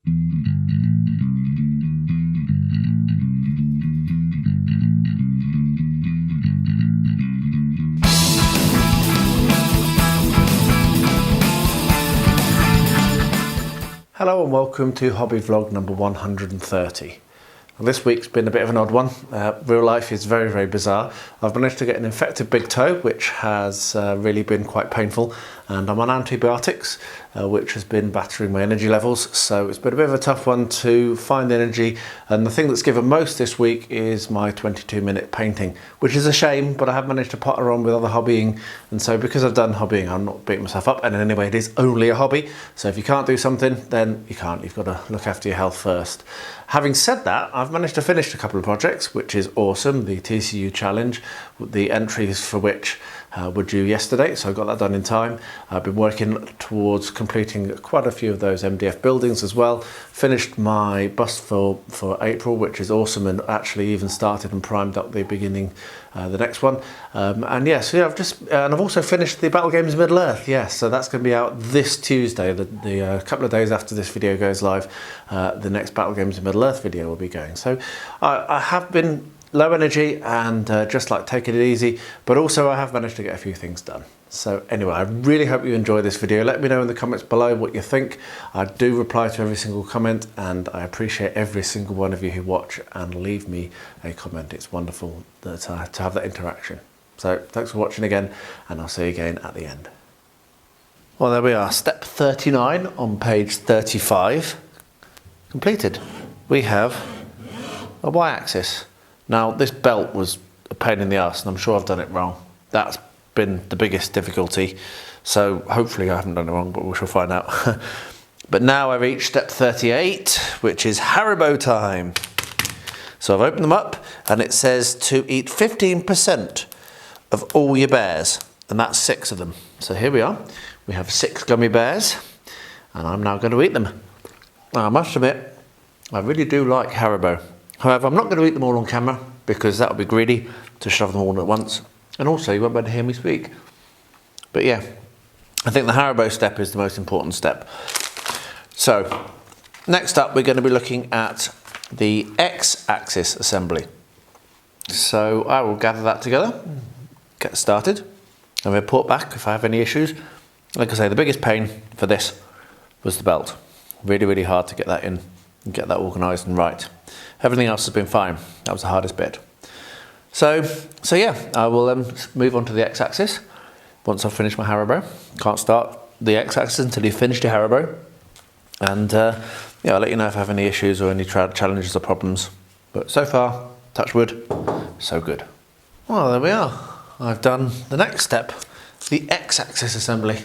Hello and welcome to hobby vlog number 130. Well, this week's been a bit of an odd one. Real life is very, very bizarre. I've managed to get an infected big toe, which has really been quite painful, and I'm on antibiotics, which has been battering my energy levels. So it's been a bit of a tough one to find energy, and the thing that's given most this week is my 22-minute painting, which is a shame, but I have managed to potter on with other hobbying, and so because I've done hobbying, I'm not beating myself up, and in any way it is only a hobby. So if you can't do something, then you can't. You've got to look after your health first. Having said that, I've managed to finish a couple of projects, which is awesome. The TCU challenge, the entries for which were due yesterday, so I got that done in time. I've been working towards completing quite a few of those MDF buildings as well. Finished my bust for April, which is awesome, and actually even started and primed up the beginning, the next one. And yes, yeah, I've also finished the Battle Games Middle Earth. Yes, so that's going to be out this Tuesday, the couple of days after this video goes live. The next Battle Games Middle Earth video will be going. So I have been low energy and just like taking it easy, but also I have managed to get a few things done. So anyway, I really hope you enjoy this video. Let me know in the comments below what you think. I do reply to every single comment, and I appreciate every single one of you who watch and leave me a comment. It's wonderful that, to have that interaction. So thanks for watching again, and I'll see you again at the end. Well, there we are, step 39 on page 35, completed. We have a y-axis. Now, this belt was a pain in the arse, and I'm sure I've done it wrong. That's been the biggest difficulty. So hopefully I haven't done it wrong, but we shall find out. But now I reach step 38, which is Haribo time. So I've opened them up, and it says to eat 15% of all your bears, and that's 6 of them. So here we are. We have 6 gummy bears, and I'm now going to eat them. Now, I must admit, I really do like Haribo. However, I'm not going to eat them all on camera because that would be greedy to shove them all at once. And also, you won't be able to hear me speak. But yeah, I think the Haribo step is the most important step. So, next up, we're going to be looking at the X-axis assembly. So, I will gather that together, get started, and report back if I have any issues. Like I say, the biggest pain for this was the belt. Really, really hard to get that in and get that organised and right. Everything else has been fine. That was the hardest bit. So yeah, I will move on to the X-axis once I've finished my Haribo. Can't start the X-axis until you've finished your Haribo. And yeah, I'll let you know if I have any issues or any challenges or problems. But so far, touch wood, so good. Well, there we are. I've done the next step, the X-axis assembly.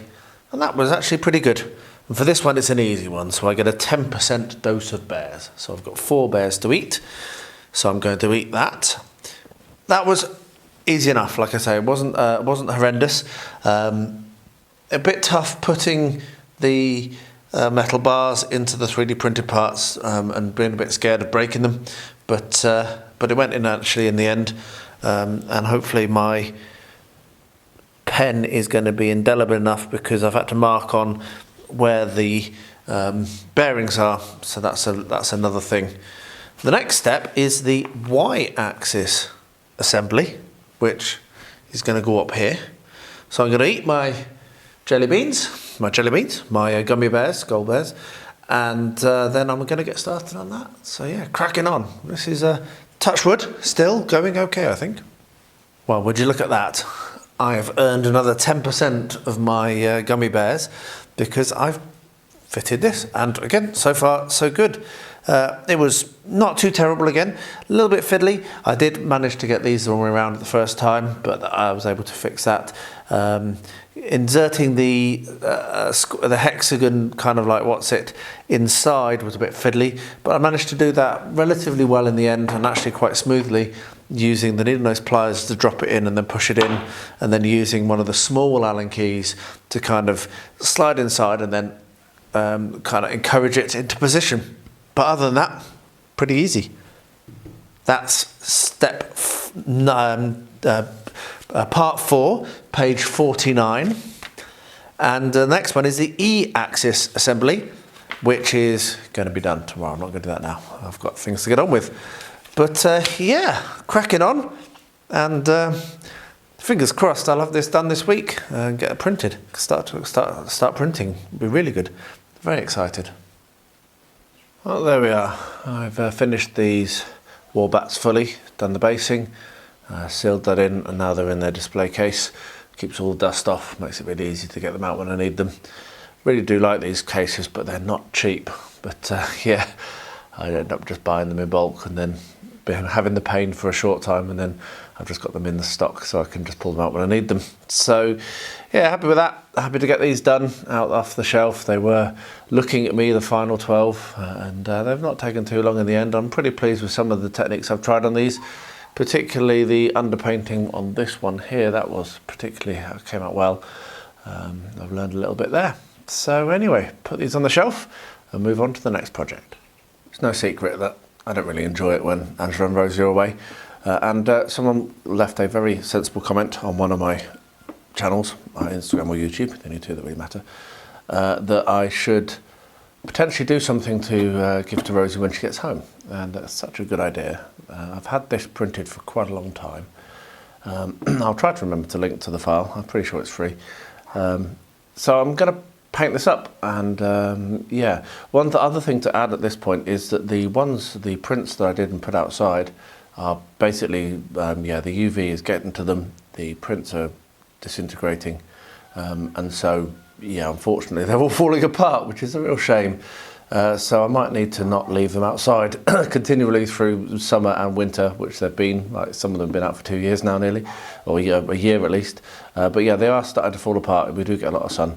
And that was actually pretty good. And for this one, it's an easy one, so I get a 10% dose of bears. So I've got 4 bears to eat, so I'm going to eat that. That was easy enough, like I say, it wasn't horrendous. A bit tough putting the metal bars into the 3D printed parts and being a bit scared of breaking them, but it went in actually in the end, and hopefully my pen is going to be indelible enough because I've had to mark on where the bearings are, so that's another thing. The next step is the Y-axis assembly, which is going to go up here. So I'm going to eat my jelly beans, my gummy bears, gold bears, and then I'm going to get started on that. So yeah, cracking on. This is a touch wood, still going okay, I think. Well, would you look at that? I have earned another 10% of my gummy bears because I've fitted this, and again, so far so good. It was not too terrible again, a little bit fiddly. I did manage to get these the wrong way around the first time, but I was able to fix that. Inserting the hexagon kind of like inside was a bit fiddly, but I managed to do that relatively well in the end, and actually quite smoothly, using the needle nose pliers to drop it in and then push it in, and then using one of the small Allen keys to kind of slide inside and then kind of encourage it into position. But other than that, pretty easy. That's part 4, page 49. And the next one is the E-axis assembly. which is going to be done tomorrow. I'm not going to do that now. I've got things to get on with. But yeah, cracking on, and fingers crossed I'll have this done this week and get it printed. Start printing. It'll be really good. Very excited. Well, there we are. I've finished these Warbats fully, done the basing, sealed that in, and now they're in their display case. Keeps all the dust off, makes it really easy to get them out when I need them. Really do like these cases, but they're not cheap. But yeah, I end up just buying them in bulk and then having the pain for a short time, and then I've just got them in the stock so I can just pull them out when I need them. So yeah, happy with that. Happy to get these done out off the shelf. They were looking at me, the final 12, and they've not taken too long in the end. I'm pretty pleased with some of the techniques I've tried on these, particularly the underpainting on this one here. That was particularly, came out well. I've learned a little bit there. So anyway, put these on the shelf and move on to the next project. It's no secret that I don't really enjoy it when Angela and Rosie are away. And someone left a very sensible comment on one of my channels, Instagram or YouTube, the only two that really matter, that I should potentially do something to give to Rosie when she gets home. And that's such a good idea. I've had this printed for quite a long time. I'll try to remember to link to the file. I'm pretty sure it's free. So I'm going to paint this up, and yeah, one other thing to add at this point is that the prints that I did and put outside are basically, yeah, the UV is getting to them, the prints are disintegrating, and so yeah, unfortunately they're all falling apart, which is a real shame. So I might need to not leave them outside continually through summer and winter, which they've been. Like some of them have been out for 2 years now nearly, or a year at least. But yeah, they are starting to fall apart. We do get a lot of sun.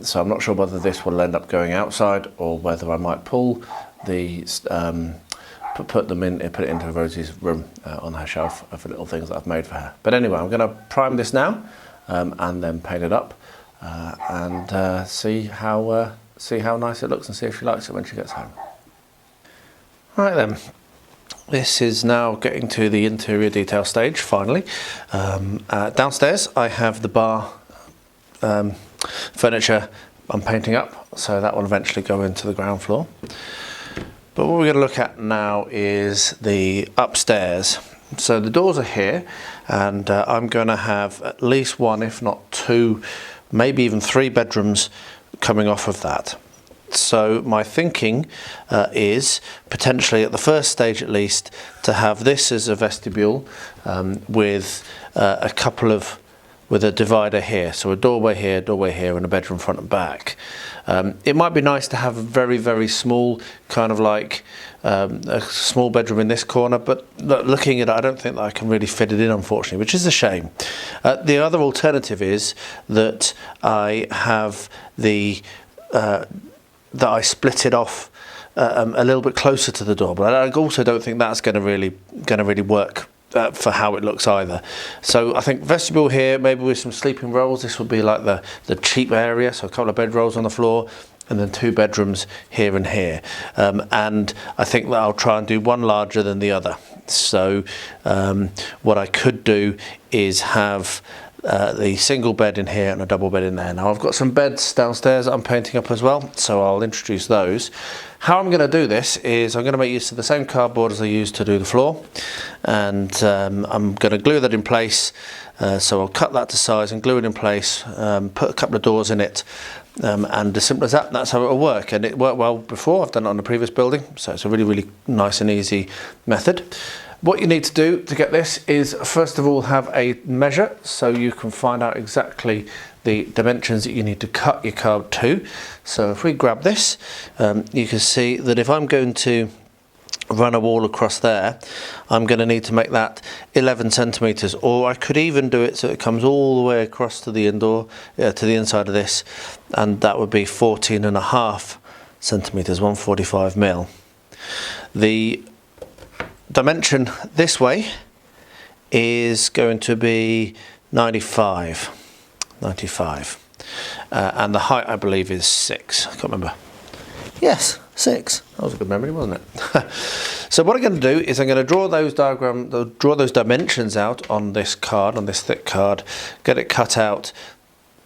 So I'm not sure whether this will end up going outside or whether I might pull the put it into Rosie's room on her shelf of the little things that I've made for her. But anyway, I'm going to prime this now and then paint it up and see how nice it looks and see if she likes it when she gets home. Right then. This is now getting to the interior detail stage finally. Downstairs I have the bar furniture I'm painting up, so that will eventually go into the ground floor. But what we're going to look at now is the upstairs. So the doors are here, and I'm going to have at least one, if not two, maybe even 3 bedrooms coming off of that. So my thinking is potentially at the first stage at least to have this as a vestibule with a couple of with a divider here, so a doorway here, and a bedroom front and back. It might be nice to have a very, very small, kind of like a small bedroom in this corner, but looking at it, I don't think that I can really fit it in, unfortunately, which is a shame. The other alternative is that I have that I split it off a little bit closer to the door, but I also don't think that's going to really work for how it looks either. So I think vestibule here, maybe with some sleeping rolls. This would be like the cheap area, so a couple of bedrolls on the floor, and then 2 bedrooms here and here. And I think that I'll try and do one larger than the other. So what I could do is have the single bed in here and a double bed in there. Now I've got some beds downstairs that I'm painting up as well, so I'll introduce those. How I'm going to do this is I'm going to make use of the same cardboard as I used to do the floor, and I'm going to glue that in place. So I'll cut that to size and glue it in place, put a couple of doors in it, and as simple as that, that's how it will work. And it worked well before. I've done it on the previous building, so it's a really, really nice and easy method. What you need to do to get this is first of all have a measure, so you can find out exactly the dimensions that you need to cut your card to. So if we grab this, you can see that if I'm going to run a wall across there, I'm going to need to make that 11 centimeters, or I could even do it so it comes all the way across to the to the inside of this, and that would be 14.5 centimeters, 145 mil. The dimension this way is going to be 95, and the height I believe is 6. I can't remember. Yes, 6. That was a good memory, wasn't it? So what I'm going to do is I'm going to draw those dimensions out on this card, on this thick card, get it cut out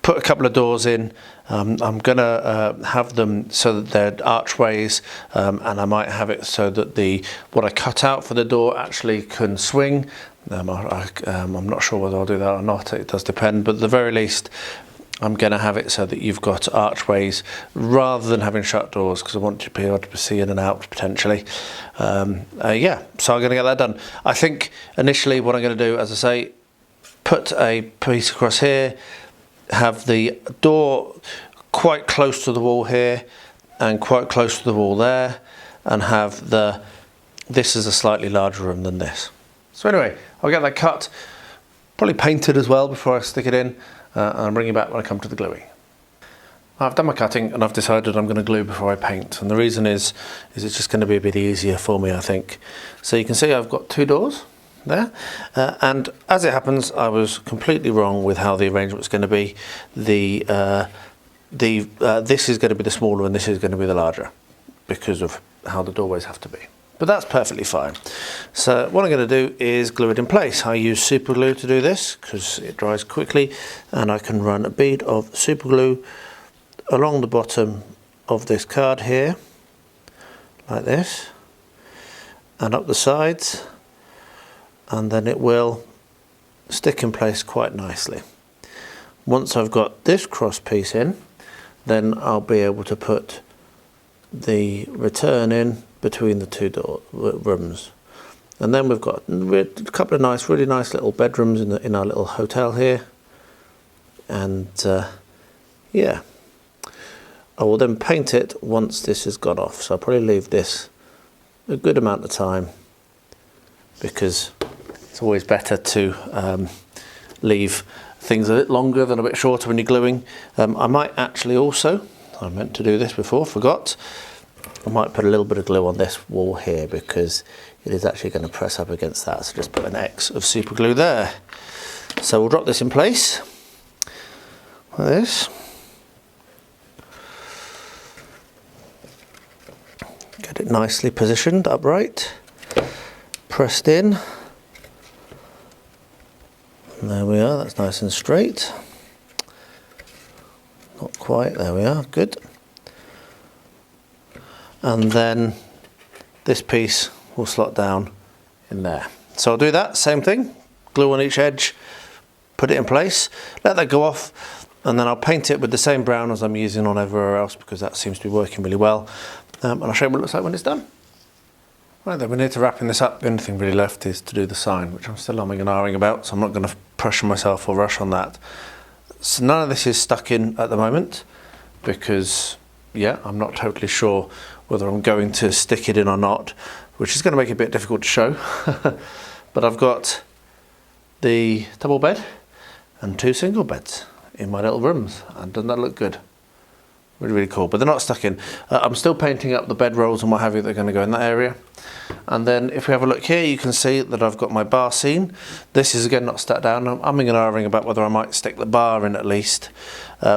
put a couple of doors in. I'm going to have them so that they're archways, and I might have it so that what I cut out for the door actually can swing. I'm not sure whether I'll do that or not, it does depend, but at the very least I'm going to have it so that you've got archways rather than having shut doors, because I want to be able to see in and out potentially. Yeah, so I'm going to get that done. I think initially what I'm going to do, as I say, put a piece across here, have the door quite close to the wall here and quite close to the wall there, and have this is a slightly larger room than this. So anyway, I'll get that cut, probably painted as well before I stick it in, and I'll bring you back when I come to the gluing. I've done my cutting and I've decided I'm going to glue before I paint, and the reason is it's just going to be a bit easier for me, I think. So you can see I've got two doors there, and as it happens I was completely wrong with how the arrangement's going to be. This is going to be the smaller and this is going to be the larger because of how the doorways have to be. But that's perfectly fine. So what I'm going to do is glue it in place. I use super glue to do this because it dries quickly, and I can run a bead of super glue along the bottom of this card here, like this, and up the sides, and then it will stick in place quite nicely. Once I've got this cross piece in, then I'll be able to put the return in between the two rooms, and then we've got a couple of really nice little bedrooms in our little hotel here, and yeah, I will then paint it once this has gone off. So I'll probably leave this a good amount of time, because it's always better to leave things a bit longer than a bit shorter when you're gluing. I might actually also, I meant to do this before, forgot, I might put a little bit of glue on this wall here because it is actually going to press up against that, so just put an X of super glue there. So we'll drop this in place like this. Get it nicely positioned upright, pressed in. And there we are, that's nice and straight. Not quite, there we are, good. And then this piece will slot down in there. So I'll do that, same thing, glue on each edge, put it in place, let that go off, and then I'll paint it with the same brown as I'm using on everywhere else, because that seems to be working really well. And I'll show you what it looks like when it's done. Right then, we need to wrapping this up. The only thing really left is to do the sign, which I'm still umming and ahhing about, so I'm not going to pressure myself or rush on that. So none of this is stuck in at the moment, because yeah, I'm not totally sure whether I'm going to stick it in or not, which is going to make it a bit difficult to show. But I've got the double bed and two single beds in my little rooms, and doesn't that look good? Really, really cool, but they're not stuck in. I'm still painting up the bed rolls and what have you that are going to go in that area. And then if we have a look here, you can see that I've got my bar scene. This is again not stuck down. I'm umming and ahhing about whether I might stick the bar in at least,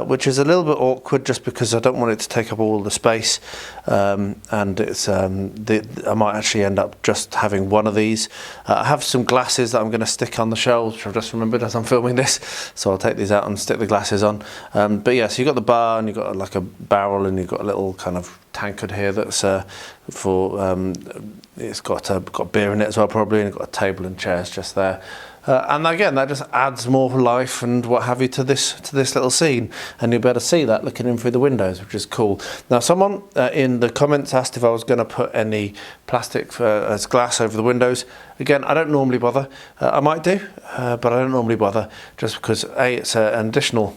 which is a little bit awkward just because I don't want it to take up all the space, and it's I might actually end up just having one of these. I have some glasses that I'm going to stick on the shelves, which I've just remembered as I'm filming this, so I'll take these out and stick the glasses on. But yeah, so you've got the bar and you've got like a barrel and you've got a little kind of tankard here that's for it's got beer in it as well probably, and it's got a table and chairs just there. And again, that just adds more life and what have you to this little scene, and you'll be able to see that looking in through the windows, which is cool. Now, someone in the comments asked if I was going to put any plastic as glass over the windows. Again, I don't normally bother. I might do, but I don't normally bother, just because A, it's an additional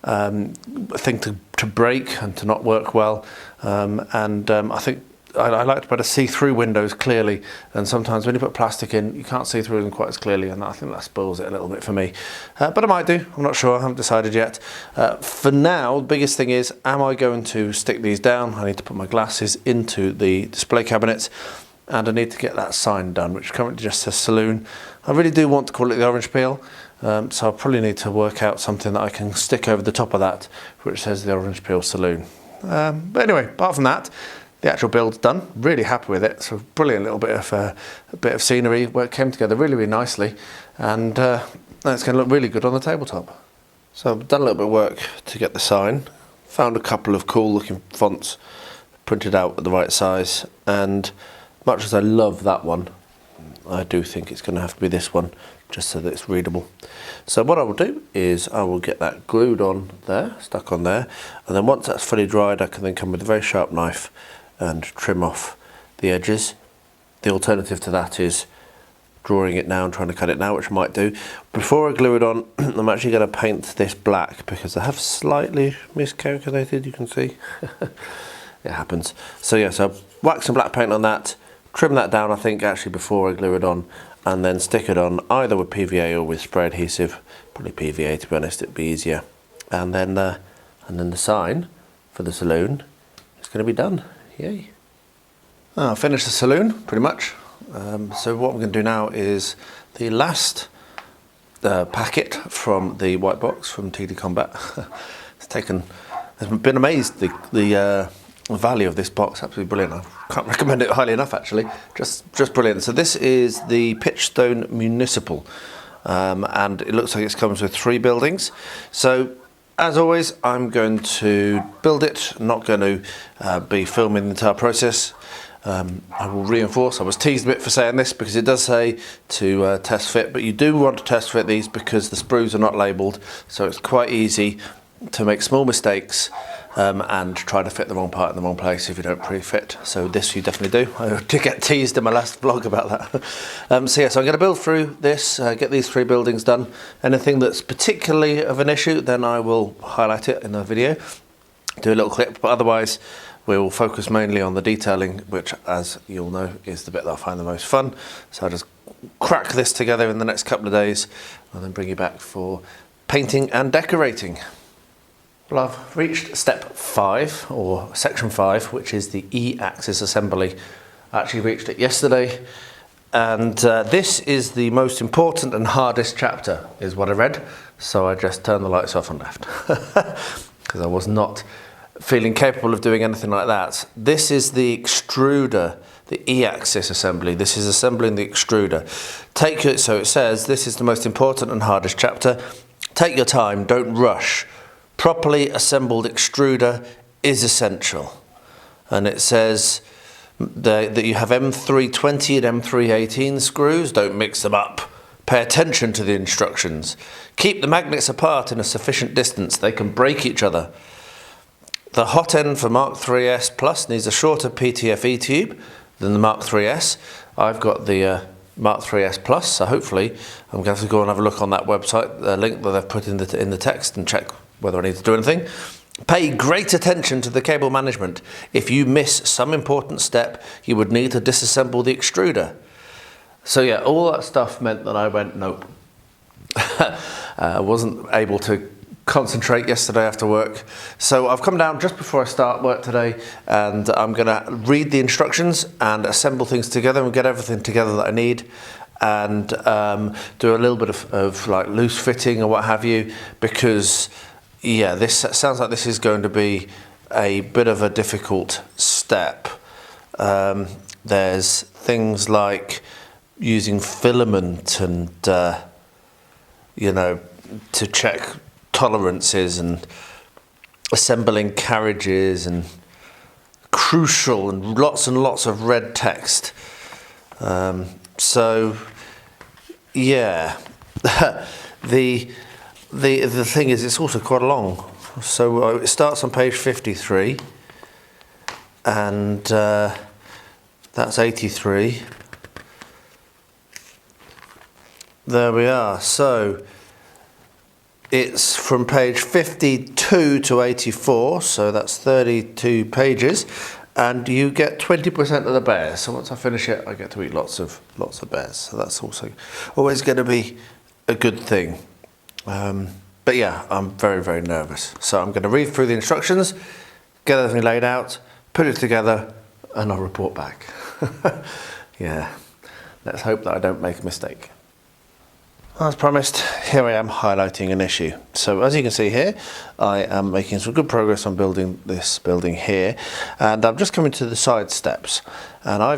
thing to break and to not work well, and I think I like to be able to see through windows clearly, and sometimes when you put plastic in, you can't see through them quite as clearly, and I think that spoils it a little bit for me. But I might do, I'm not sure, I haven't decided yet. For now, the biggest thing is, am I going to stick these down? I need to put my glasses into the display cabinets, and I need to get that sign done, which currently just says Saloon. I really do want to call it the Orange Peel, so I'll probably need to work out something that I can stick over the top of that, which says the Orange Peel Saloon. But anyway, apart from that, the actual build's done. Really happy with it. So brilliant little bit of scenery where it came together really, really nicely, and it's going to look really good on the tabletop. So I've done a little bit of work to get the sign, found a couple of cool looking fonts printed out at the right size, and much as I love that one, I do think it's going to have to be this one, just so that it's readable. So what I will do is I will get that glued on there, stuck on there, and then once that's fully dried I can then come with a very sharp knife and trim off the edges. The alternative to that is drawing it now and trying to cut it now, which I might do. Before I glue it on, I'm actually going to paint this black because I have slightly miscalculated, you can see. It happens. So yeah, so wax some black paint on that, trim that down I think actually before I glue it on, and then stick it on either with PVA or with spray adhesive. Probably PVA to be honest, it'd be easier. And then the sign for the saloon is going to be done. Yay. I've finished the saloon pretty much. So what I'm going to do now is the last packet from the white box from TTCombat. I've been amazed the value of this box, absolutely brilliant. I can't recommend it highly enough actually, just brilliant. So this is the Pitchstone Municipal, and it looks like it comes with 3 buildings. So as always, I'm going to build it, I'm not going to be filming the entire process. I will reinforce, I was teased a bit for saying this because it does say to test fit, but you do want to test fit these because the sprues are not labelled, so it's quite easy to make small mistakes and try to fit the wrong part in the wrong place if you don't pre-fit. So this you definitely do. I did get teased in my last vlog about that. So yeah, so I'm going to build through this, get these 3 buildings done. Anything that's particularly of an issue, then I will highlight it in the video, do a little clip, but otherwise we will focus mainly on the detailing, which, as you'll know, is the bit that I find the most fun. So I'll just crack this together in the next couple of days and then bring you back for painting and decorating. Well, I've reached step 5, or section 5, which is the E-axis assembly. I actually reached it yesterday, and this is the most important and hardest chapter, is what I read. So I just turned the lights off and left, because I was not feeling capable of doing anything like that. This is the extruder, the E-axis assembly. This is assembling the extruder. So it says, this is the most important and hardest chapter. Take your time, don't rush. Properly assembled extruder is essential. And it says that you have M320 and M318 screws, don't mix them up. Pay attention to the instructions. Keep the magnets apart in a sufficient distance, they can break each other. The hot end for Mark 3S Plus needs a shorter PTFE tube than the Mark 3S. I've got the Mark 3S Plus, so hopefully I'm going to have to go and have a look on that website, the link that they've put in the text, and check whether I need to do anything. Pay great attention to the cable management. If you miss some important step, you would need to disassemble the extruder. So yeah, all that stuff meant that I went, nope. I wasn't able to concentrate yesterday after work. So I've come down just before I start work today, and I'm going to read the instructions and assemble things together and get everything together that I need, and do a little bit of like loose fitting or what have you, because yeah, this sounds like this is going to be a bit of a difficult step. There's things like using filament and you know, to check tolerances, and assembling carriages, and crucial, and lots of red text. So yeah, the thing is, it's also quite long. So it starts on page 53, and that's 83. There we are. So it's from page 52 to 84, so that's 32 pages, and you get 20% of the bears. So once I finish it, I get to eat lots of bears. So that's also always going to be a good thing. But yeah, I'm very, very nervous. So I'm going to read through the instructions, get everything laid out, put it together, and I'll report back. Yeah, let's hope that I don't make a mistake. As promised, here I am highlighting an issue. So as you can see here, I am making some good progress on building this building here, and I'm just coming to the side steps, and I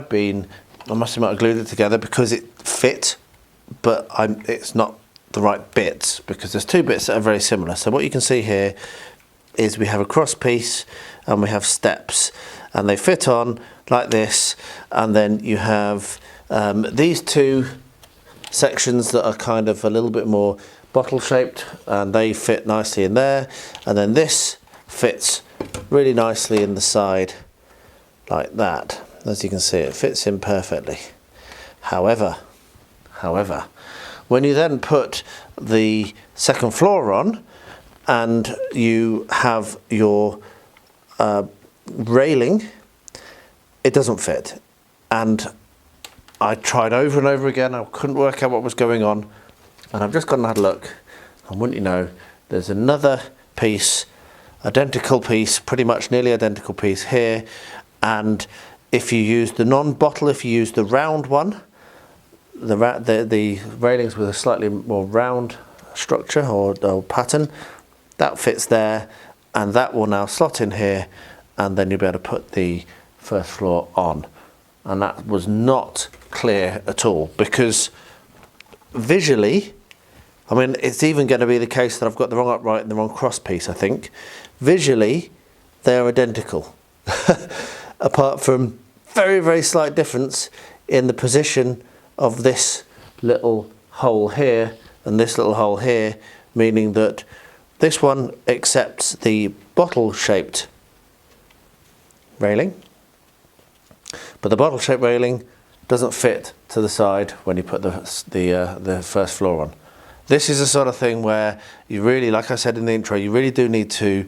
must admit I glued it together because it fit, but it's not the right bits, because there's two bits that are very similar. So what you can see here is we have a cross piece and we have steps, and they fit on like this, and then you have these two sections that are kind of a little bit more bottle shaped, and they fit nicely in there, and then this fits really nicely in the side like that. As you can see, it fits in perfectly. However, when you then put the second floor on and you have your railing, it doesn't fit. And I tried over and over again, I couldn't work out what was going on, and I've just gone and had a look, and wouldn't you know, there's another piece, identical piece, pretty much nearly identical piece here, and if you use the non-bottle, if you use the round one, the railings with a slightly more round structure or pattern, that fits there, and that will now slot in here, and then you'll be able to put the first floor on. And that was not clear at all, because visually, I mean, it's even going to be the case that I've got the wrong upright and the wrong cross piece, I think. Visually, they're identical, apart from very, very slight difference in the position of this little hole here and this little hole here, meaning that this one accepts the bottle-shaped railing, but the bottle-shaped railing doesn't fit to the side when you put the first floor on. This is the sort of thing where you really, like I said in the intro, you really do need to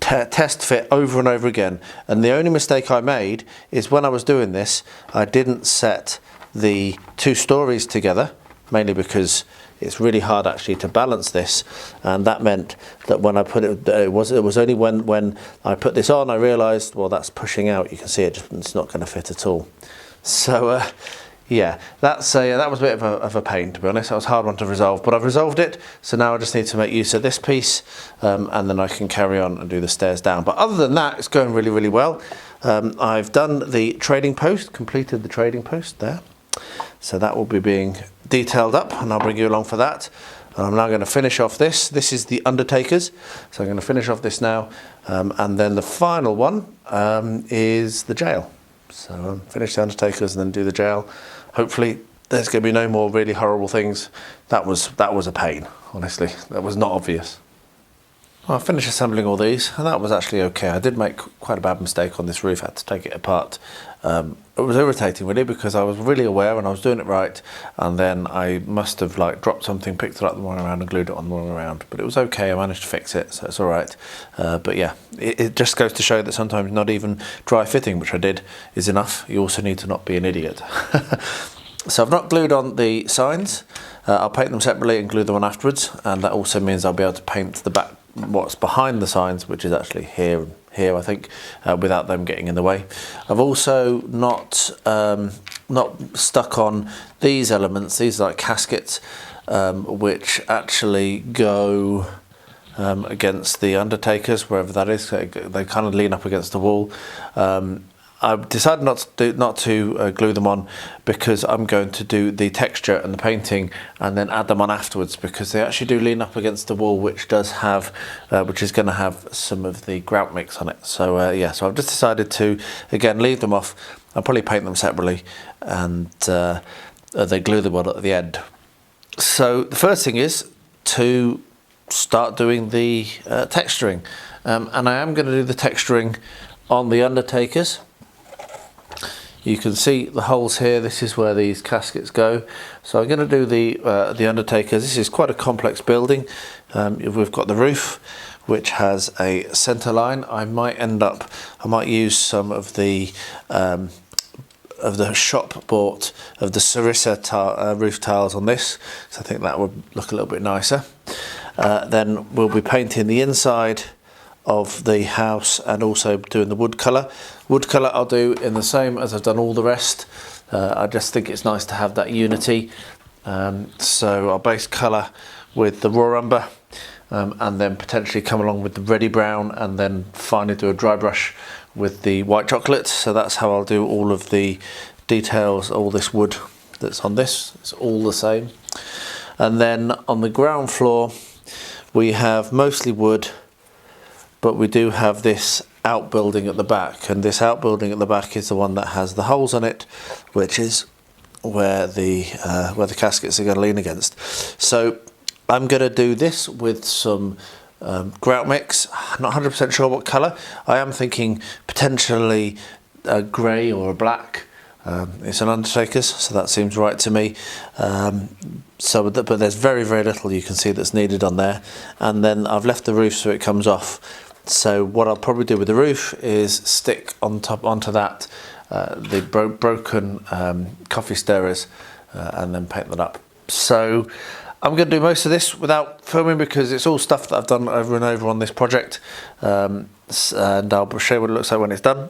test fit over and over again. And the only mistake I made is when I was doing this, I didn't set the two stories together, mainly because it's really hard actually to balance this, and that meant that when I put it was only when I put this on I realized, well, that's pushing out. You can see it's not going to fit at all. So yeah, that was a bit of a pain, to be honest. That was a hard one to resolve, but I've resolved it, so now I just need to make use of this piece, and then I can carry on and do the stairs down. But other than that, it's going really, really well. I've done the trading post, completed the trading post there, so that will be being detailed up, and I'll bring you along for that. And I'm now going to finish off this. This is the Undertakers, so I'm going to finish off this now, and then the final one is the jail. So finish the Undertakers and then do the jail. Hopefully there's going to be no more really horrible things. That was a pain, honestly. That was not obvious. Well, I finished assembling all these, and that was actually okay. I did make quite a bad mistake on this roof. I had to take it apart. It was irritating really, because I was really aware and I was doing it right, and then I must have dropped something, picked it up the wrong around and glued it on the wrong around. But it was okay, I managed to fix it, so it's all right. But yeah, it just goes to show that sometimes not even dry fitting, which I did, is enough. You also need to not be an idiot. So I've not glued on the signs. I'll paint them separately and glue them on afterwards, and that also means I'll be able to paint the back, what's behind the signs, which is actually here I think, without them getting in the way. I've also not stuck on these elements. These are like caskets, which actually go against the Undertakers, wherever that is. They kind of lean up against the wall. I've decided not to glue them on, because I'm going to do the texture and the painting and then add them on afterwards, because they actually do lean up against the wall, which does have, which is going to have some of the grout mix on it. So yeah, so I've just decided to again leave them off. I'll probably paint them separately, and they glue them on at the end. So the first thing is to start doing the texturing, and I am going to do the texturing on the Undertakers. You can see the holes here. This is where these caskets go. So I'm going to do the Undertakers. This is quite a complex building. We've got the roof, which has a centre line. I might use some of the shop bought of the Sarissa roof tiles on this, so I think that would look a little bit nicer. Then we'll be painting the inside of the house and also doing the wood colour. Wood colour I'll do in the same as I've done all the rest. I just think it's nice to have that unity. So I'll base colour with the raw umber, and then potentially come along with the ready brown, and then finally do a dry brush with the white chocolate. So that's how I'll do all of the details, all this wood that's on this. It's all the same. And then on the ground floor we have mostly wood, but we do have this outbuilding at the back, and this outbuilding at the back is the one that has the holes on it, which is where the caskets are going to lean against. So I'm going to do this with some grout mix. Not 100% sure what colour. I am thinking potentially a grey or a black. It's an Undertaker's, so that seems right to me. But there's very little you can see that's needed on there. And then I've left the roof so it comes off. So what I'll probably do with the roof is stick onto that the broken coffee stirrers and then paint that up. So I'm going to do most of this without filming because it's all stuff that I've done over and over on this project, and I'll show you what it looks like when it's done.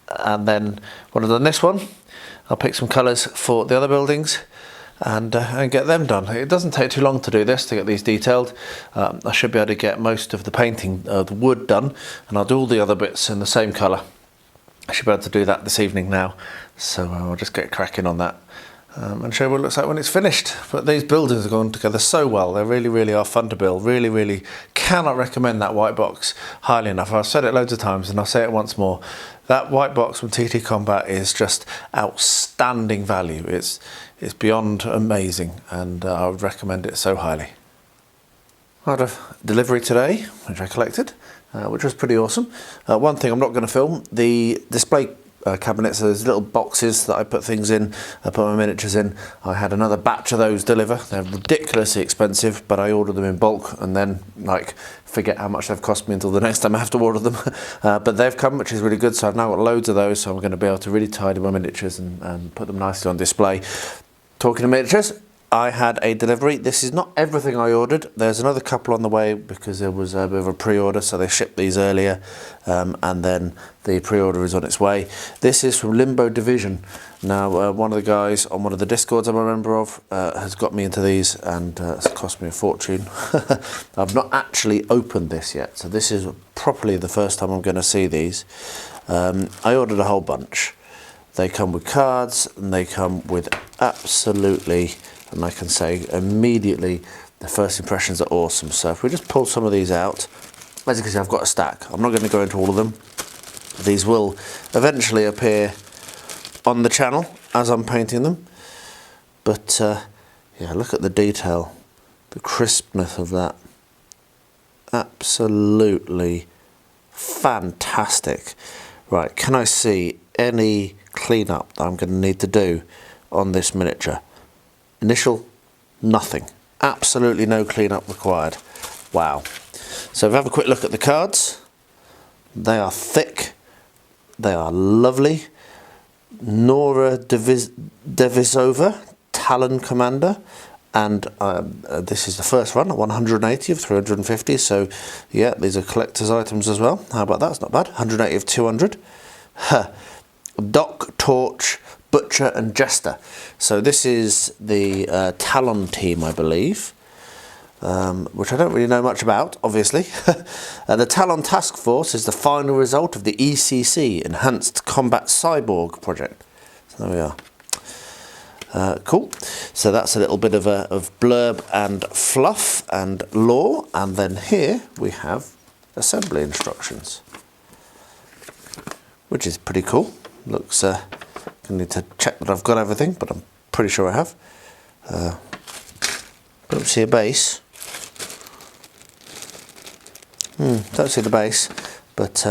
And then when I've done this one, I'll pick some colours for the other buildings and get them done. It doesn't take too long to do this, to get these detailed. I should be able to get most of the painting of the wood done, and I'll do all the other bits in the same colour. I should be able to do that this evening now, so I'll just get cracking on that and show you what it looks like when it's finished. But these buildings are going together so well. They really are fun to build. Really cannot recommend that white box highly enough. I've said it loads of times and I'll say it once more. That white box from TTCombat is just outstanding value. It's beyond amazing, and I would recommend it so highly. I had a delivery today, which I collected, which was pretty awesome. One thing I'm not going to film, the display cabinets, those little boxes that I put things in, I put my miniatures in. I had another batch of those deliver. They're ridiculously expensive, but I ordered them in bulk and then forget how much they've cost me until the next time I have to order them. But they've come, which is really good. So I've now got loads of those, so I'm going to be able to really tidy my miniatures and put them nicely on display. Talking of miniatures, I had a delivery. This is not everything I ordered. There's another couple on the way because there was a bit of a pre-order, so they shipped these earlier, and then the pre-order is on its way. This is from Limbo Division. Now, one of the guys on one of the Discords I'm a member of has got me into these, and it's cost me a fortune. I've not actually opened this yet, so this is properly the first time I'm going to see these. I ordered a whole bunch. They come with cards, and they come with absolutely, and I can say immediately, the first impressions are awesome. So if we just pull some of these out, as you can see, I've got a stack. I'm not going to go into all of them. These will eventually appear on the channel as I'm painting them. But yeah, look at the detail, the crispness of that. Absolutely fantastic. Right, can I see any cleanup that I'm going to need to do on this miniature? Initial, nothing. Absolutely no cleanup required. Wow. So if we have a quick look at the cards, they are thick, they are lovely. Nora Devisova, Talon Commander, and this is the first run at 180 of 350, so yeah, these are collector's items as well. How about that? It's not bad. 180 of 200. Doc, Torch, Butcher and Jester. So this is the Talon team, I believe, which I don't really know much about, obviously. The Talon Task Force is the final result of the ECC, Enhanced Combat Cyborg project. So there we are. Cool. So that's a little bit of blurb and fluff and lore. And then here we have assembly instructions, which is pretty cool. Looks, I need to check that I've got everything, but I'm pretty sure I have. Don't see a base. Don't see the base, but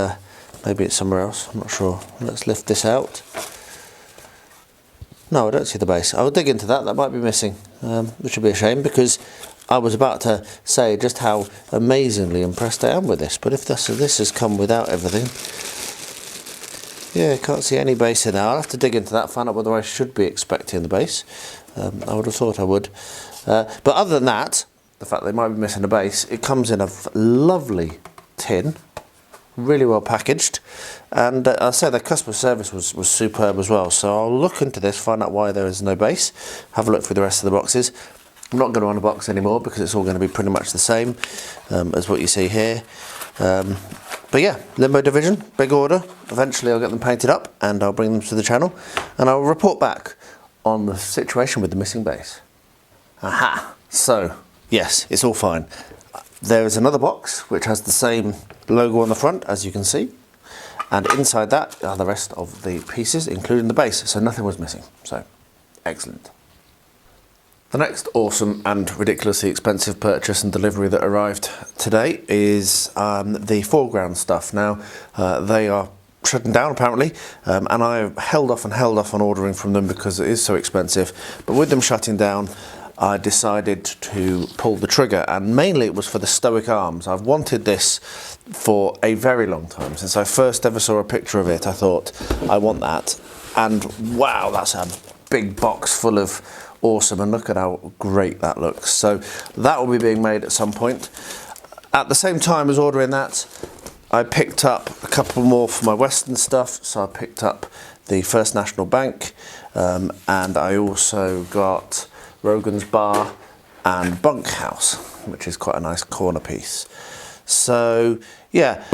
maybe it's somewhere else. I'm not sure. Let's lift this out. No, I don't see the base. I'll dig into that. That might be missing, which would be a shame because I was about to say just how amazingly impressed I am with this. But if this has come without everything, yeah, I can't see any base in there. I'll have to dig into that, find out whether I should be expecting the base. I would have thought I would. But other than that, the fact they might be missing a base, it comes in a lovely tin, really well packaged. And I'll say the customer service was superb as well. So I'll look into this, find out why there is no base, have a look through the rest of the boxes. I'm not going to unbox anymore because it's all going to be pretty much the same as what you see here. But yeah, Limbo Division, big order. Eventually I'll get them painted up and I'll bring them to the channel and I'll report back on the situation with the missing base. Aha! So, yes, it's all fine. There is another box which has the same logo on the front, as you can see. And inside that are the rest of the pieces, including the base. So nothing was missing. So, excellent. The next awesome and ridiculously expensive purchase and delivery that arrived today is the foreground stuff. Now, they are shutting down apparently, and I held off on ordering from them because it is so expensive. But with them shutting down, I decided to pull the trigger, and mainly it was for the Stoic Arms. I've wanted this for a very long time. Since I first ever saw a picture of it, I thought, I want that. And wow, that's a big box full of awesome, and look at how great that looks. So that will be being made at some point. At the same time as ordering that, I picked up a couple more for my Western stuff. So I picked up the First National Bank, and I also got Rogan's Bar and Bunkhouse, which is quite a nice corner piece. So yeah,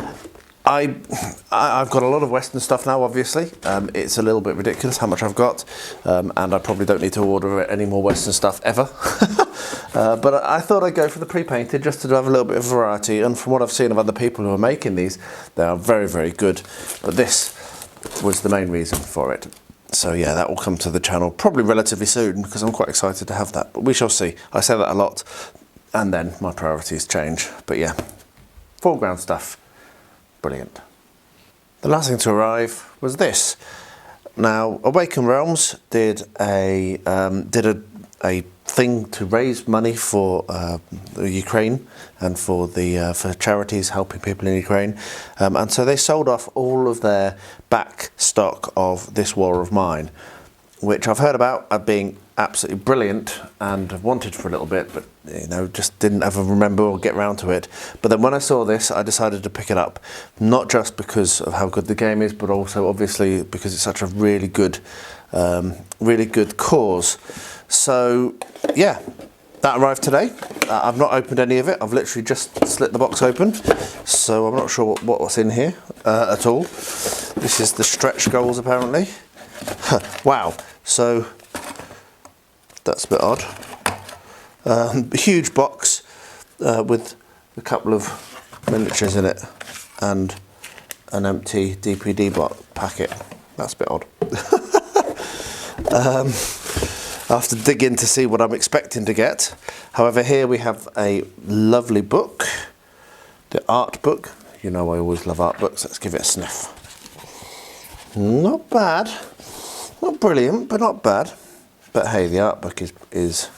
I've got a lot of Western stuff now, obviously. It's a little bit ridiculous how much I've got, and I probably don't need to order any more Western stuff ever. But I thought I'd go for the pre-painted just to have a little bit of variety, and from what I've seen of other people who are making these, they are very, very good. But this was the main reason for it. So yeah, that will come to the channel probably relatively soon, because I'm quite excited to have that. But we shall see. I say that a lot, and then my priorities change. But yeah, foreground stuff. Brilliant. The last thing to arrive was this. Now, Awaken Realms did a thing to raise money for the Ukraine and for charities helping people in Ukraine, and so they sold off all of their back stock of This War of Mine, which I've heard about as being absolutely brilliant and have wanted for a little bit, but you know, just didn't ever remember or get round to it. But then when I saw this, I decided to pick it up, not just because of how good the game is, but also obviously because it's such a really good cause. So yeah, that arrived today. I've not opened any of it. I've literally just slit the box open, so I'm not sure what's in here at all. This is the stretch goals apparently. Wow, so that's a bit odd. A huge box with a couple of miniatures in it and an empty DPD packet. That's a bit odd. I have to dig in to see what I'm expecting to get. However, here we have a lovely book, the art book. You know I always love art books. Let's give it a sniff. Not bad. Not brilliant, but not bad. But hey, the art book is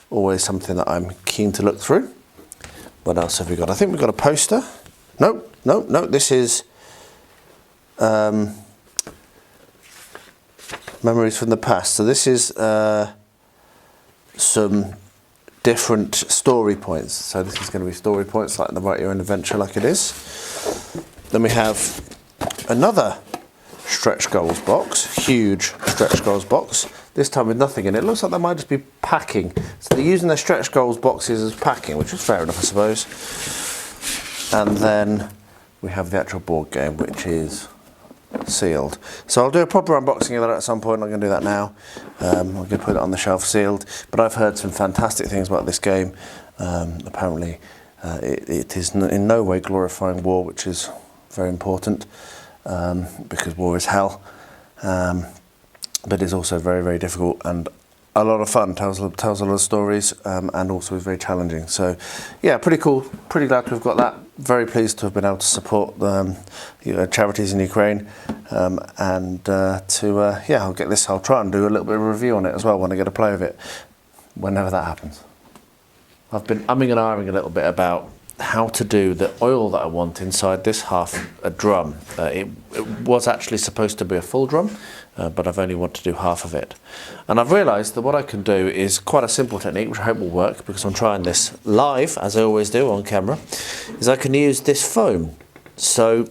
always something that I'm keen to look through. What else have we got? I think we've got a poster. No, this is Memories from the Past. So this is some different story points. So this is going to be story points like the Write Your Own Adventure like it is. Then we have another stretch goals box, huge stretch goals box, this time with nothing in it. It looks like they might just be packing. So they're using their stretch goals boxes as packing, which is fair enough, I suppose. And then we have the actual board game, which is sealed. So I'll do a proper unboxing of that at some point. I'm going to do that now. I'm going to put it on the shelf sealed. But I've heard some fantastic things about this game. Apparently it is in no way glorifying war, which is very important, because war is hell. But it's also very, very difficult and a lot of fun, tells a lot of stories, and also is very challenging. So yeah, pretty cool, pretty glad to have got that. Very pleased to have been able to support charities in Ukraine, and yeah, I'll try and do a little bit of a review on it as well when I get a play of it, whenever that happens. I've been umming and ahhing a little bit about how to do the oil that I want inside this half a drum. It was actually supposed to be a full drum, but I've only wanted to do half of it. And I've realised that what I can do is quite a simple technique, which I hope will work because I'm trying this live, as I always do on camera, is I can use this foam. So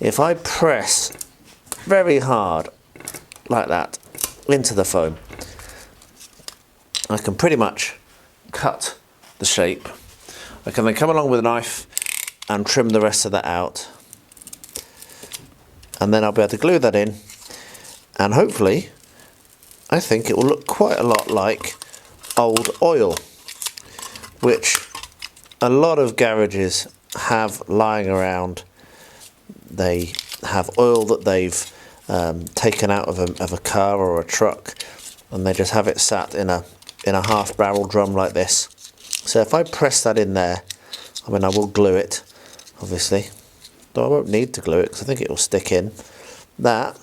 if I press very hard, like that, into the foam, I can pretty much cut the shape. I can then come along with a knife and trim the rest of that out, and then I'll be able to glue that in, and hopefully I think it will look quite a lot like old oil, which a lot of garages have lying around. They have oil that they've taken out of a car or a truck, and they just have it sat in a half barrel drum like this. So if I press that in there, I mean, I will glue it, obviously, though I won't need to glue it because I think it will stick in. That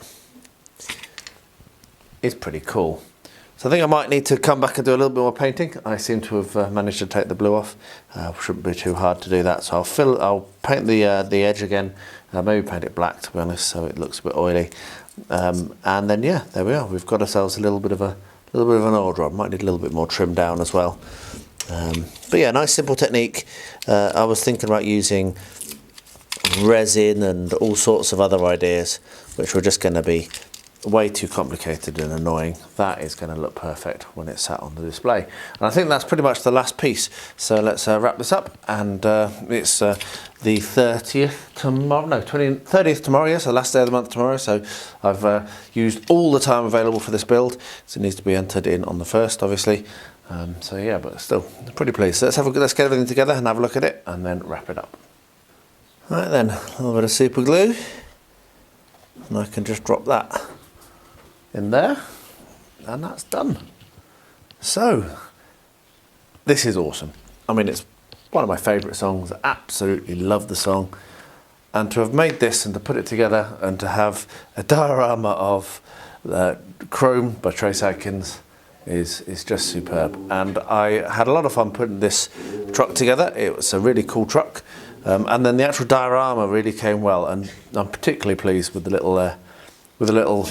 is pretty cool. So I think I might need to come back and do a little bit more painting. I seem to have managed to take the blue off. Shouldn't be too hard to do that. So I'll paint the edge again. Maybe paint it black, to be honest, so it looks a bit oily. And then yeah, there we are. We've got ourselves a little bit of an oil drum. Might need a little bit more trim down as well. But yeah, nice simple technique. I was thinking about using resin and all sorts of other ideas, which were just going to be way too complicated and annoying. That is going to look perfect when it's sat on the display. And I think that's pretty much the last piece. So let's wrap this up. And it's the 30th tomorrow, no, 30th tomorrow, yes, the last day of the month tomorrow. So I've used all the time available for this build. So it needs to be entered in on the 1st, obviously. So yeah, but still pretty pleased. So let's get everything together and have a look at it and then wrap it up. Right then, a little bit of super glue. And I can just drop that in there, and that's done. So this is awesome. I mean, it's one of my favourite songs. I absolutely love the song, and to have made this and to put it together and to have a diorama of Chrome by Trace Adkins is just superb. And I had a lot of fun putting this truck together. It was a really cool truck, and then the actual diorama really came well, and I'm particularly pleased with the little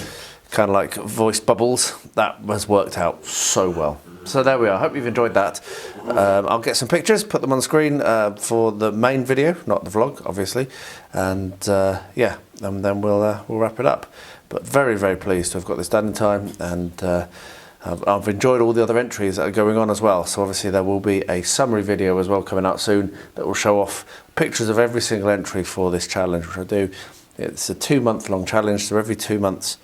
kind of like voice bubbles. That has worked out so well. So there we are. I hope you've enjoyed that. I'll get some pictures, put them on the screen for the main video, not the vlog, obviously. And yeah, and then we'll wrap it up. But very, very pleased to have got this done in time, and I've enjoyed all the other entries that are going on as well. So obviously there will be a summary video as well coming out soon that will show off pictures of every single entry for this challenge, which I do. It's a 2-month-long challenge, so every 2 months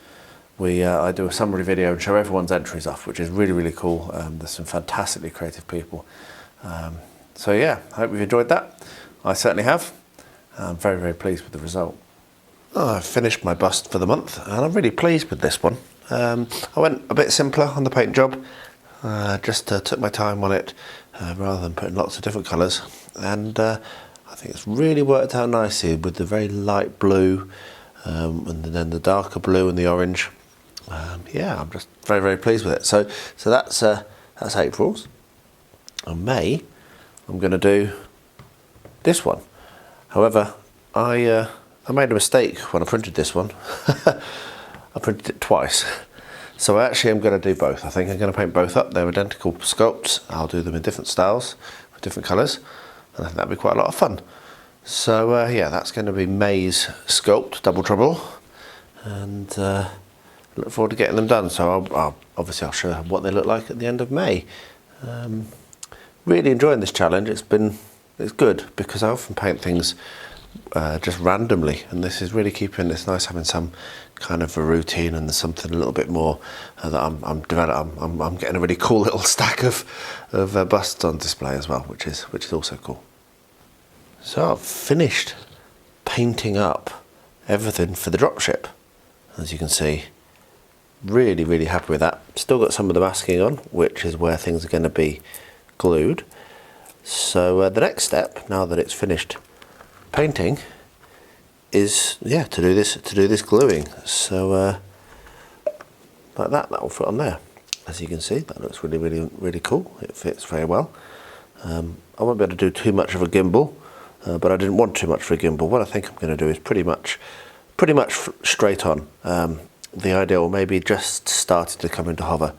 I do a summary video and show everyone's entries off, which is really, really cool. There's some fantastically creative people. So yeah, I hope you've enjoyed that. I certainly have. I'm very, very pleased with the result. I've finished my bust for the month, and I'm really pleased with this one. I went a bit simpler on the paint job. Just took my time on it rather than putting lots of different colours. And I think it's really worked out nicely with the very light blue and then the darker blue and the orange. Yeah, I'm just very, very pleased with it. So that's April's. On May, I'm going to do this one. However, I made a mistake when I printed this one. I printed it twice. So I actually am going to do both. I think I'm going to paint both up. They're identical sculpts. I'll do them in different styles with different colours, and I think that'll be quite a lot of fun. So yeah, that's going to be May's sculpt, Double Trouble, and look forward to getting them done. So I'll show what they look like at the end of May. Really enjoying this challenge. It's good because I often paint things just randomly, and this is really keeping this nice, having some kind of a routine and there's something a little bit more that I'm developing. I'm getting a really cool little stack of busts on display as well, which is also cool. So I've finished painting up everything for the dropship, as you can see. Really, really happy with that. Still got some of the masking on, which is where things are going to be glued. So the next step, now that it's finished painting, is to do this gluing. So like that'll fit on there. As you can see, that looks really, really, really cool. It fits very well. I won't be able to do too much of a gimbal, but I didn't want too much for a gimbal. What I think I'm going to do is pretty much straight on. The idea, or maybe just started to come into hover,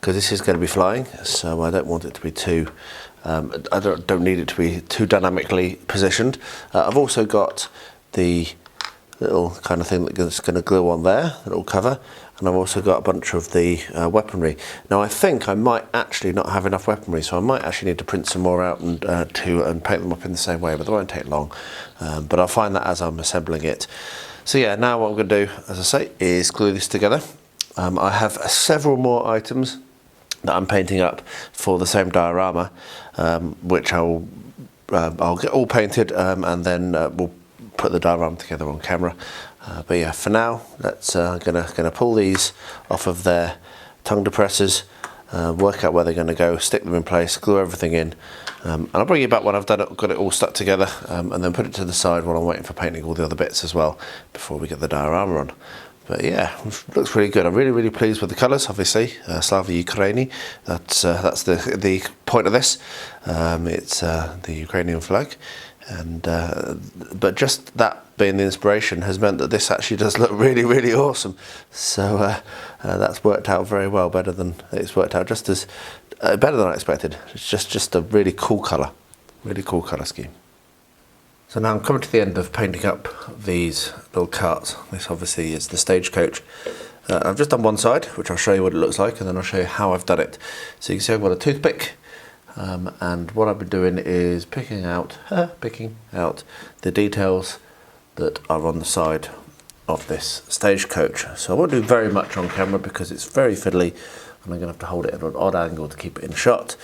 because this is going to be flying, so I don't want it to be too, I don't need it to be too dynamically positioned. I've also got the little kind of thing that's going to glue on there, that will cover, and I've also got a bunch of the weaponry. Now I think I might actually not have enough weaponry, so I might actually need to print some more out and paint them up in the same way, but they won't take long. But I'll find that as I'm assembling it. So yeah, now what I'm going to do, as I say, is glue this together. I have several more items that I'm painting up for the same diorama, which I'll get all painted, and then we'll put the diorama together on camera. But yeah, for now, let's gonna pull these off of their tongue depressors, work out where they're going to go, stick them in place, glue everything in, and I'll bring you back when I've got it all stuck together, and then put it to the side while I'm waiting for painting all the other bits as well before we get the diorama on. But yeah, it looks really good. I'm really pleased with the colours. Obviously, Slava Ukraini. That's the point of this. It's the Ukrainian flag, and but just that being the inspiration has meant that this actually does look really awesome. So that's worked out very well. It's worked out just as better than I expected. It's just a really cool colour scheme. So now I'm coming to the end of painting up these little carts. This obviously is the stagecoach. I've just done one side, which I'll show you what it looks like, and then I'll show you how I've done it. So you can see I've got a toothpick, and what I've been doing is picking out the details that are on the side of this stagecoach. So I won't do very much on camera because it's very fiddly, and I'm going to have to hold it at an odd angle to keep it in shot.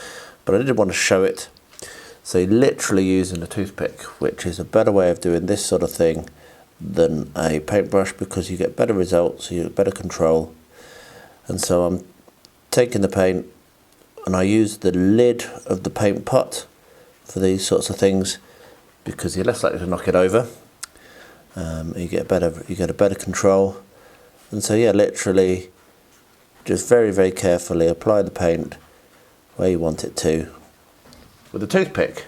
But I did want to show it. So you're literally using a toothpick, which is a better way of doing this sort of thing than a paintbrush, because you get better results, you get better control. And so I'm taking the paint, and I use the lid of the paint pot for these sorts of things, because you're less likely to knock it over. You get a better control. And so yeah, literally just very carefully apply the paint where you want it to with a toothpick.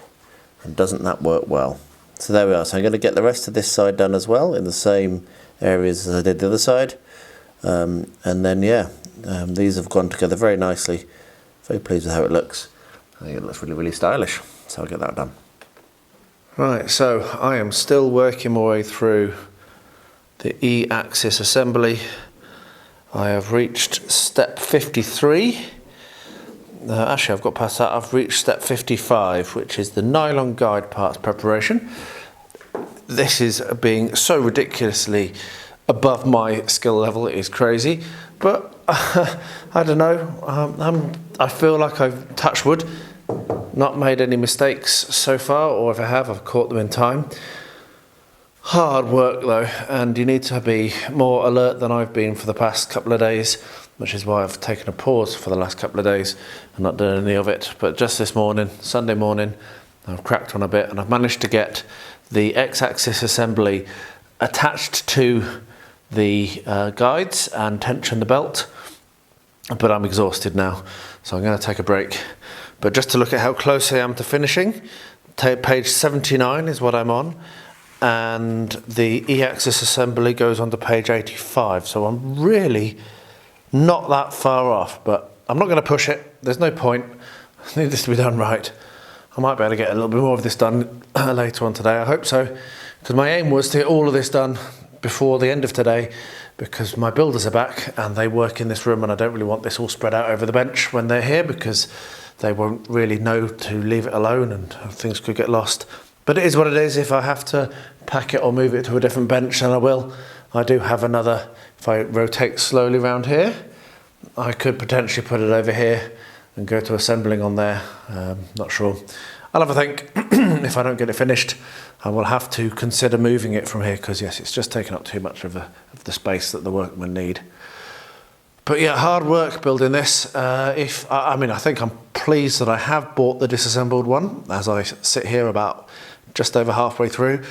And doesn't that work well? So there we are. So I'm going to get the rest of this side done as well in the same areas as I did the other side, and then yeah, these have gone together very nicely. Very pleased with how it looks. I think it looks really stylish, so I'll get that done. Right, so I am still working my way through the E-axis assembly. I have reached step 53. Actually, I've got past that. I've reached step 55, which is the nylon guide parts preparation. This is being so ridiculously above my skill level, it is crazy. But I don't know. I feel like I've, touched wood, not made any mistakes so far, or if I have, I've caught them in time. Hard work though, and you need to be more alert than I've been for the past couple of days, which is why I've taken a pause for the last couple of days and not done any of it. But just this morning, Sunday morning, I've cracked on a bit, and I've managed to get the X-axis assembly attached to the guides and tension the belt. But I'm exhausted now, so I'm going to take a break. But just to look at how close I am to finishing, page 79 is what I'm on, and the E-axis assembly goes on to page 85. So I'm really not that far off, but I'm not going to push it. There's no point. I need this to be done right. I might be able to get a little bit more of this done later on today. I hope so, because my aim was to get all of this done before the end of today, because my builders are back and they work in this room, and I don't really want this all spread out over the bench when they're here, because they won't really know to leave it alone and things could get lost. But it is what it is. If I have to pack it or move it to a different bench, then I will. I do have another, if I rotate slowly around here, I could potentially put it over here and go to assembling on there. Not sure. I'll have a think. If I don't get it finished, I will have to consider moving it from here, because yes, it's just taking up too much of the space that the workmen need. But yeah, hard work building this. I mean, I think I'm pleased that I have bought the disassembled one as I sit here about just over halfway through.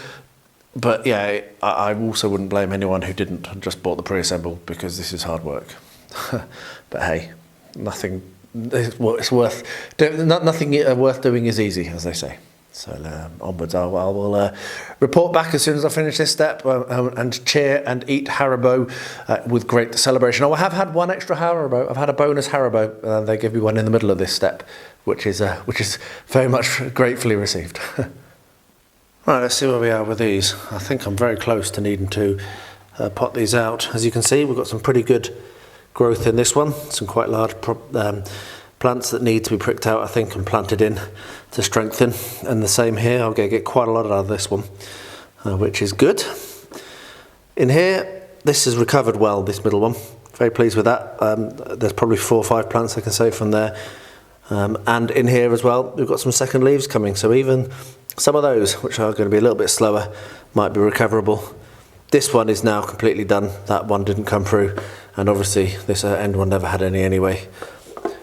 But yeah, I also wouldn't blame anyone who didn't and just bought the pre-assembled, because this is hard work. But hey, nothing worth doing is easy, as they say. So onwards, I will report back as soon as I finish this step, and cheer and eat Haribo with great celebration. Oh, I have had one extra Haribo. I've had a bonus Haribo. They give me one in the middle of this step, which is very much gratefully received. Right, let's see where we are with these. I think I'm very close to needing to pot these out. As you can see, we've got some pretty good growth in this one. Some quite large plants that need to be pricked out, I think, and planted in to strengthen. And the same here, I'll get quite a lot out of this one, which is good. In here, this has recovered well, this middle one, very pleased with that. There's probably 4 or 5 plants I can save from there. And in here as well, we've got some second leaves coming, so even some of those, which are going to be a little bit slower, might be recoverable. This one is now completely done. That one didn't come through, and obviously this end one never had any anyway.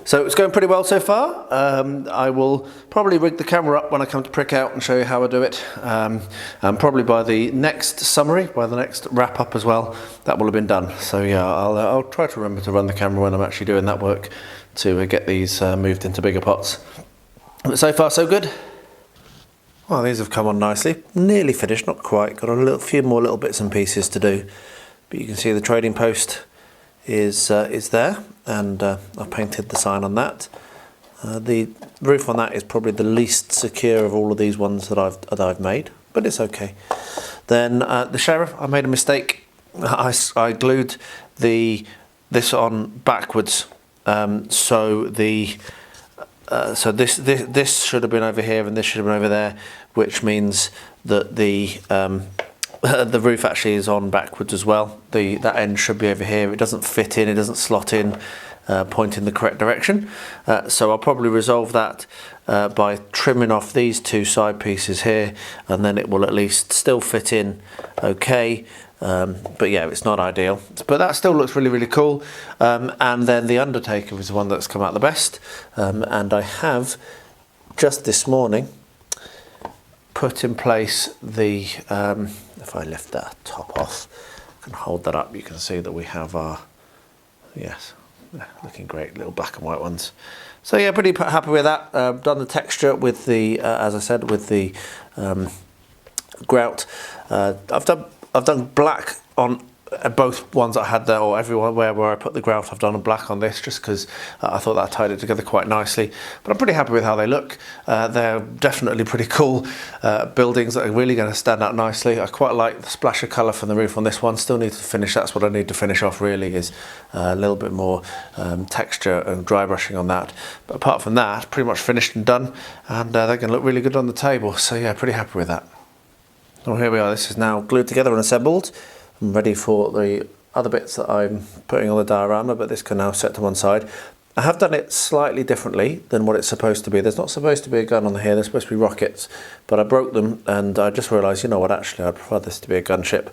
So it's going pretty well so far. I will probably rig the camera up when I come to prick out and show you how I do it. And probably by the next summary, by the next wrap up as well, that will have been done. So yeah, I'll try to remember to run the camera when I'm actually doing that work to get these moved into bigger pots. But so far so good. Well, these have come on nicely. Nearly finished, not quite. Got a few more little bits and pieces to do. But you can see the trading post is there, and I've painted the sign on that. The roof on that is probably the least secure of all of these ones that I've made, but it's okay. Then the sheriff, I made a mistake. I glued this on backwards, so this should have been over here and this should have been over there, which means that the roof actually is on backwards as well. That end should be over here. It doesn't fit in, it doesn't slot in, point in the correct direction. So I'll probably resolve that by trimming off these 2 side pieces here, and then it will at least still fit in okay. But yeah, it's not ideal, but that still looks really, really cool. And then the Undertaker is the one that's come out the best. And I have just this morning put in place the, if I lift that top off, I can hold that up, you can see that we have our, yes, looking great, little black and white ones. So yeah, pretty happy with that. Done the texture with the, as I said, with the grout. I've done black on both ones I had there, or everywhere where I put the grout I've done a black on this, just because I thought that tied it together quite nicely. But I'm pretty happy with how they look. They're definitely pretty cool buildings that are really going to stand out nicely. I quite like the splash of colour from the roof on this one. Still need to finish, that's what I need to finish off really, is a little bit more texture and dry brushing on that. But apart from that, pretty much finished and done, and they're going to look really good on the table. So yeah, pretty happy with that. Well, here we are. This is now glued together and assembled. I'm ready for the other bits that I'm putting on the diorama, but this can now set to one side. I have done it slightly differently than what it's supposed to be. There's not supposed to be a gun on here, there's supposed to be rockets, but I broke them and I just realised, you know what, actually I'd prefer this to be a gunship.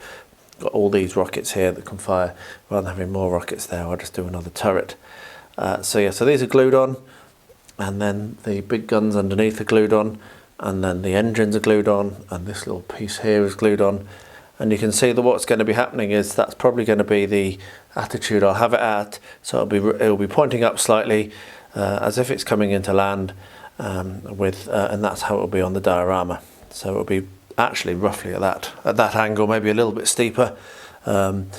Got all these rockets here that can fire. Rather than having more rockets there, I'll just do another turret. So yeah, so these are glued on, and then the big guns underneath are glued on, and then the engines are glued on, and this little piece here is glued on. And you can see that what's going to be happening is that's probably going to be the attitude I'll have it at. So it'll be pointing up slightly, as if it's coming into land, and that's how it'll be on the diorama. So it'll be actually roughly at that angle, maybe a little bit steeper, and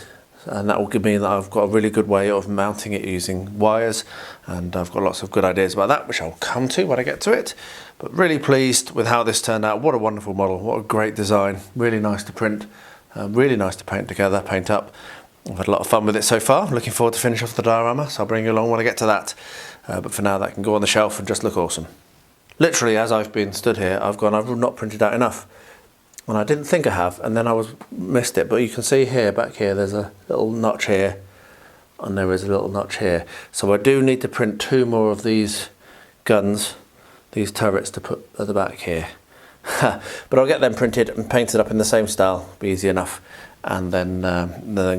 that will mean that I've got a really good way of mounting it using wires, and I've got lots of good ideas about that, which I'll come to when I get to it. But really pleased with how this turned out. What a wonderful model, what a great design, really nice to print, really nice to paint together, paint up. I've had a lot of fun with it so far. I'm looking forward to finish off the diorama, so I'll bring you along when I get to that. But for now, that can go on the shelf and just look awesome. Literally, as I've been stood here, I've not printed out enough. And I didn't think I have, and then I missed it. But you can see here, back here, there's a little notch here, and there is a little notch here. So I do need to print 2 more of these guns, these turrets, to put at the back here. But I'll get them printed and painted up in the same style, be easy enough, and then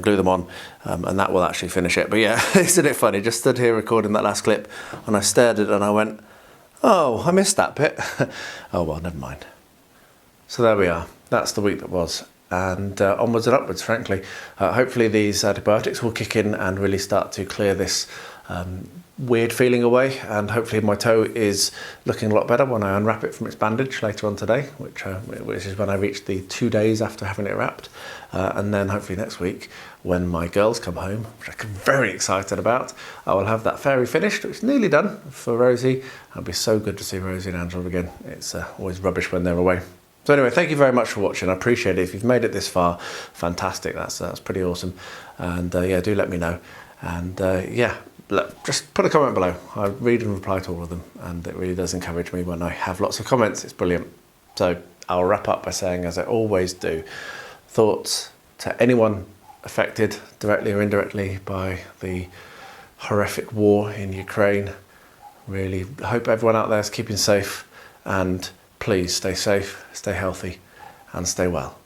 glue them on, and that will actually finish it. But yeah, isn't it funny? Just stood here recording that last clip, and I stared at it and I went, oh, I missed that bit. Oh well, never mind. So there we are. That's the week that was, and onwards and upwards, frankly. Hopefully these antibiotics will kick in and really start to clear this weird feeling away, and hopefully my toe is looking a lot better when I unwrap it from its bandage later on today, which is when I reach the 2 days after having it wrapped, and then hopefully next week when my girls come home, which I'm very excited about, I will have that fairy finished, which is nearly done for Rosie. It'll be so good to see Rosie and Angela again. It's always rubbish when they're away. So anyway, thank you very much for watching. I appreciate it. If you've made it this far, fantastic. That's pretty awesome. And yeah, do let me know. And yeah, just put a comment below. I read and reply to all of them, and it really does encourage me when I have lots of comments. It's brilliant. So I'll wrap up by saying, as I always do, thoughts to anyone affected directly or indirectly by the horrific war in Ukraine. Really hope everyone out there is keeping safe, and please stay safe, stay healthy and stay well.